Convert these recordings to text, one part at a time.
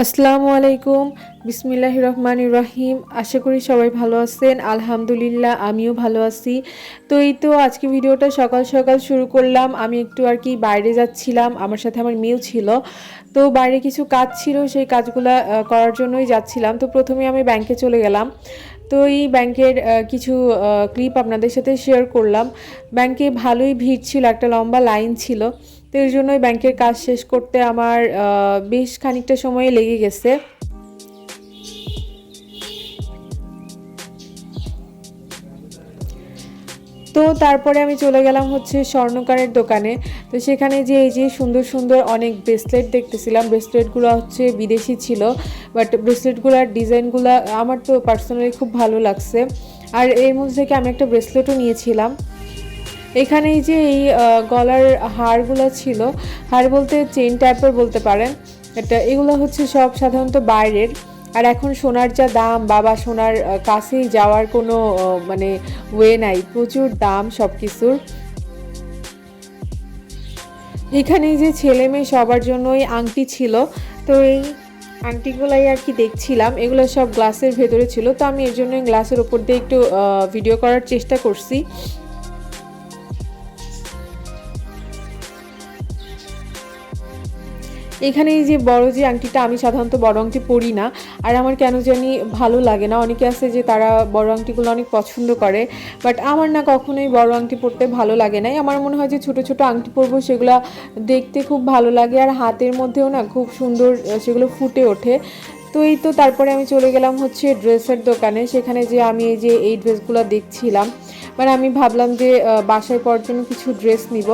আসসালামু আলাইকুম। বিসমিল্লাহির রহমানির রহিম। আশা করি সবাই ভালো আছেন। আলহামদুলিল্লাহ আমিও ভালো আছি। তো আজকে ভিডিওটা সকাল সকাল শুরু করলাম। আমি একটু আর কি বাইরে যাচ্ছিলাম, আমার সাথে আমার মেয়েও ছিল। তো বাইরে কিছু কাজ ছিল, সেই কাজগুলা করার জন্যই যাচ্ছিলাম। তো প্রথমে আমি ব্যাংকে চলে গেলাম। তো এই ব্যাংকের কিছু ক্লিপ আপনাদের সাথে শেয়ার করলাম। ব্যাংকে ভালোই ভিড় ছিল, একটা লম্বা লাইন ছিল। তো এর জন্যই ব্যাংকের কাজ শেষ করতে আমার বেশ খানিকটা সময় লেগে গেছে। তো তারপরে আমি চলে গেলাম হচ্ছে স্বর্ণকারের দোকানে। তো সেখানে যে এই যে সুন্দর সুন্দর অনেক ব্রেসলেট দেখতেছিলাম। ব্রেসলেটগুলো হচ্ছে বিদেশি ছিল, বাট ব্রেসলেটগুলোর ডিজাইনগুলো আমার তো পার্সোনালি খুব ভালো লাগছে। আর এর মধ্যে থেকে আমি একটা ব্রেসলেটও নিয়েছিলাম। এখানে এই যে এই গলার হারগুলো ছিল, হার বলতে চেইন টাইপের বলতে পারেন। এগুলো হচ্ছে সব সাধারণত বাইরের। আর এখন সোনার যা দাম, বাবা সোনার কাছেই যাওয়ার কোনো মানে ওয়ে নাই, প্রচুর দাম সব কিছুর। এখানে যে ছেলে মেয়ে সবার জন্যই আংটি ছিল। তো এই আংটিগুলাই আর কি দেখছিলাম, এগুলো সব গ্লাসের ভেতরে ছিল। তো আমি এর জন্য গ্লাসের ওপর দিয়ে একটু ভিডিও করার চেষ্টা করছি। এখানে এই যে বড় যে আংটিটা, আমি সাধারণত বড় আংটি পরি না, আর আমার কেন জানি ভালো লাগে না। অনেকে আছে যে তারা বড় আংটিগুলো অনেক পছন্দ করে, বাট আমার না কখনোই বড় আংটি পরতে ভালো লাগে নাই। আমার মনে হয় যে ছোট ছোট আংটি পরবো, সেগুলো দেখতে খুব ভালো লাগে, আর হাতের মধ্যেও না খুব সুন্দর সেগুলো ফুটে ওঠে। তো তারপরে আমি চলে গেলাম হচ্ছে ড্রেসের দোকানে। সেখানে যে আমি এই যে এই ড্রেসগুলো দেখছিলাম, মানে আমি ভাবলাম যে বাসায় পরার জন্য কিছু ড্রেস নিব।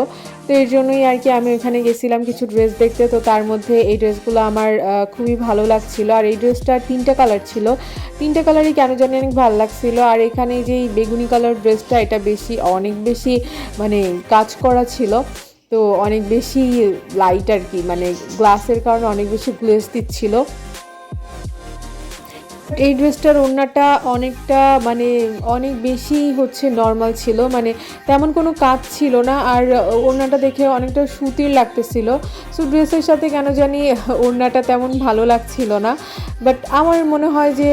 তো এর জন্যই আর কি আমি ওখানে গেছিলাম কিছু ড্রেস দেখতে। তো তার মধ্যে এই ড্রেসগুলো আমার খুবই ভালো লাগছিল। আর এই ড্রেসটার 3টা কালার ছিল, 3টা কালারই কেন জানি অনেক ভালো লাগছিল। আর এখানে যে এই বেগুনি কালার ড্রেসটা, এটা অনেক বেশি মানে কাজ করা ছিল। তো অনেক বেশি লাইট আর কি, মানে গ্লাসের কারণে অনেক বেশি গ্লেজ দিচ্ছিল। এই ড্রেসটার ওড়নাটা অনেকটা মানে অনেক বেশি হচ্ছে নর্মাল ছিল, মানে তেমন কোনো কাজ ছিল না। আর ওড়নাটা দেখে অনেকটা সুতির লাগতেছিল। সো ড্রেসের সাথে কেন জানি ওড়নাটা তেমন ভালো লাগছিল না। বাট আমার মনে হয় যে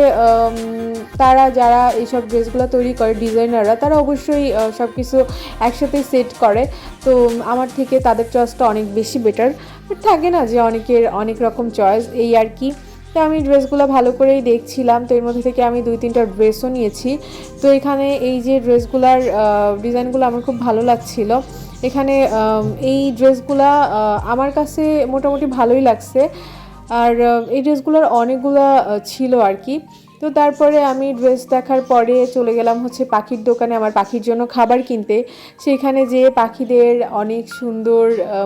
তারা যারা এইসব ড্রেসগুলো তৈরি করে, ডিজাইনাররা, তারা অবশ্যই সব কিছু একসাথে সেট করে। তো আমার থেকে তাদের চয়েসটা অনেক বেশি বেটার। বাট থাকে না যে অনেকের অনেক রকম চয়েস, এই আর কি। তো আমি ড্রেসগুলো ভালো করেই দেখছিলাম। তো এর মধ্যে থেকে আমি 2-3টা ড্রেসও নিয়েছি। তো এখানে এই যে ড্রেসগুলার ডিজাইনগুলো আমার খুব ভালো লাগছিল। এখানে এই ড্রেসগুলা আমার কাছে মোটামুটি ভালোই লাগছে। আর এই ড্রেসগুলোর অনেকগুলো ছিল আর কি। তো তারপরে আমি ড্রেস দেখার পরে চলে গেলাম হচ্ছে পাখির দোকানে আমার পাখির জন্য খাবার কিনতে। সেখানে যেয়ে পাখিদের অনেক সুন্দর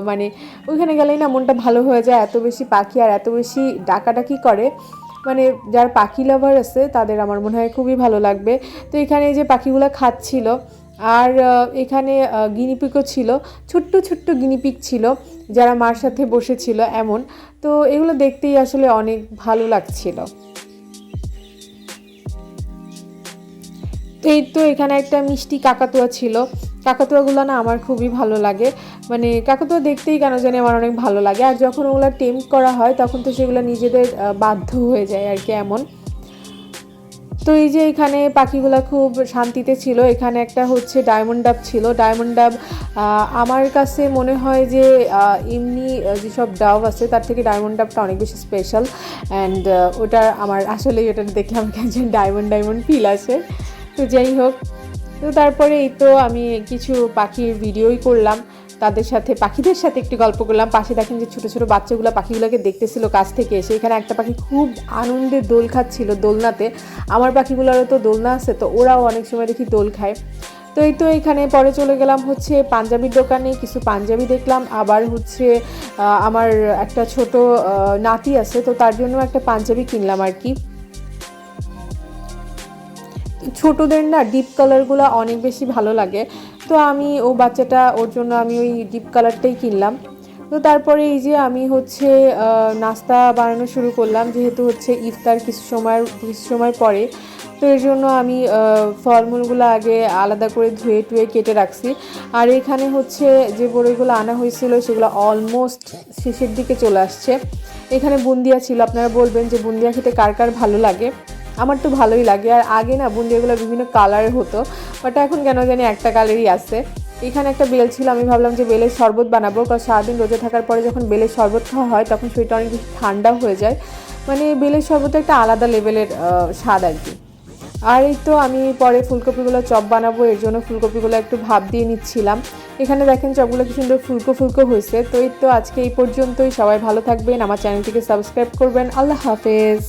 মানে ওইখানে গেলেই না মনটা ভালো হয়ে যায়। এত বেশি পাখি আর এত বেশি ডাকাডাকি করে, মানে যার পাখি লাভার আছে তাদের আমার মনে হয় খুবই ভালো লাগবে। তো এখানে এই যে পাখিগুলো খাচ্ছিল। আর এখানে গিনিপিগও ছিল, ছোট্ট ছোট্ট গিনিপিগ ছিল, যারা মার সাথে বসেছিল এমন। তো এগুলো দেখতেই আসলে অনেক ভালো লাগছিল। তো এখানে একটা মিষ্টি কাকাতুয়া ছিল। কাকাতুয়াগুলো না আমার খুবই ভালো লাগে, মানে কাকাতুয়া দেখতেই কেন জানি আমার অনেক ভালো লাগে। আর যখন ওগুলো টেম্প করা হয় তখন তো সেগুলো নিজেদের বাধ্য হয়ে যায় আর কি, এমন। তো এই যে এখানে পাখিগুলো খুব শান্তিতে ছিল। এখানে একটা হচ্ছে ডায়মন্ড ডাব ছিল। ডায়মন্ড ডাব আমার কাছে মনে হয় যে এমনি যেসব ডাব আছে তার থেকে ডায়মন্ড ডাবটা অনেক বেশি স্পেশাল। অ্যান্ড ওটা আমার আসলে ওটা দেখে আমার কাছে ডায়মন্ড ডায়মন্ড ফিল আসে। তো যাই হোক, তো তারপরে এই তো আমি কিছু পাখির ভিডিওই করলাম, তাদের সাথে পাখিদের সাথে একটু গল্প করলাম। পাশে দেখেন যে ছোটো ছোটো বাচ্চাগুলো পাখিগুলোকে দেখতেছিল কাছ থেকে এসে। এখানে একটা পাখি খুব আনন্দে দোল খাচ্ছিল দোলনাতে। আমার পাখিগুলোরও তো দোলনা আছে, তো ওরাও অনেক সময় দেখি দোল খায়। তো এখানে পরে চলে গেলাম হচ্ছে পাঞ্জাবির দোকানে, কিছু পাঞ্জাবি দেখলাম। আবার হচ্ছে আমার একটা ছোট নাতি আছে, তো তার জন্য একটা পাঞ্জাবি কিনলাম আর কি। ছোটদের না ডিপ কালারগুলো অনেক বেশি ভালো লাগে। তো আমি বাচ্চাটা, ওর জন্য আমি ওই ডিপ কালারটাই কিনলাম। তো তারপরে এই যে আমি হচ্ছে নাস্তা বানানো শুরু করলাম, যেহেতু হচ্ছে ইফতার কিছু সময় পরে। তো এর জন্য আমি ফলমূলগুলো আগে আলাদা করে ধুয়ে টুয়ে কেটে রাখছি। আর এখানে হচ্ছে যে বড়িগুলো আনা হয়েছিল সেগুলো অলমোস্ট শেষের দিকে চলে আসছে। এখানে বুন্দিয়া ছিল, আপনারা বলবেন যে বুন্দিয়া খেতে কার কার ভালো লাগে। আমার তো ভালোই লাগে। আর আগে না বুন্দিয়াগুলো বিভিন্ন কালারের হতো, বাট এখন কেন জানি একটা কালারই আছে। এখানে একটা বেল ছিল, আমি ভাবলাম যে বেলের শরবত বানাবো, কারণ সারাদিন রোজা থাকার পরে যখন বেলের শরবত খাওয়া হয় তখন শরীরটা অনেক বেশি ঠান্ডা হয়ে যায়, মানে বেলের শরবত একটা আলাদা লেভেলের স্বাদ আর কি। আর এই তো আমি পরে ফুলকপিগুলো চপ বানাবো, এর জন্য ফুলকপিগুলো একটু ভাপ দিয়ে নিচ্ছিলাম। এখানে দেখেন চপগুলো কি সুন্দর ফুলকো ফুলকো হয়েছে। তো এই তো আজকে এই পর্যন্তই, সবাই ভালো থাকবেন, আমার চ্যানেলটিকে সাবস্ক্রাইব করবেন। আল্লাহ হাফেজ।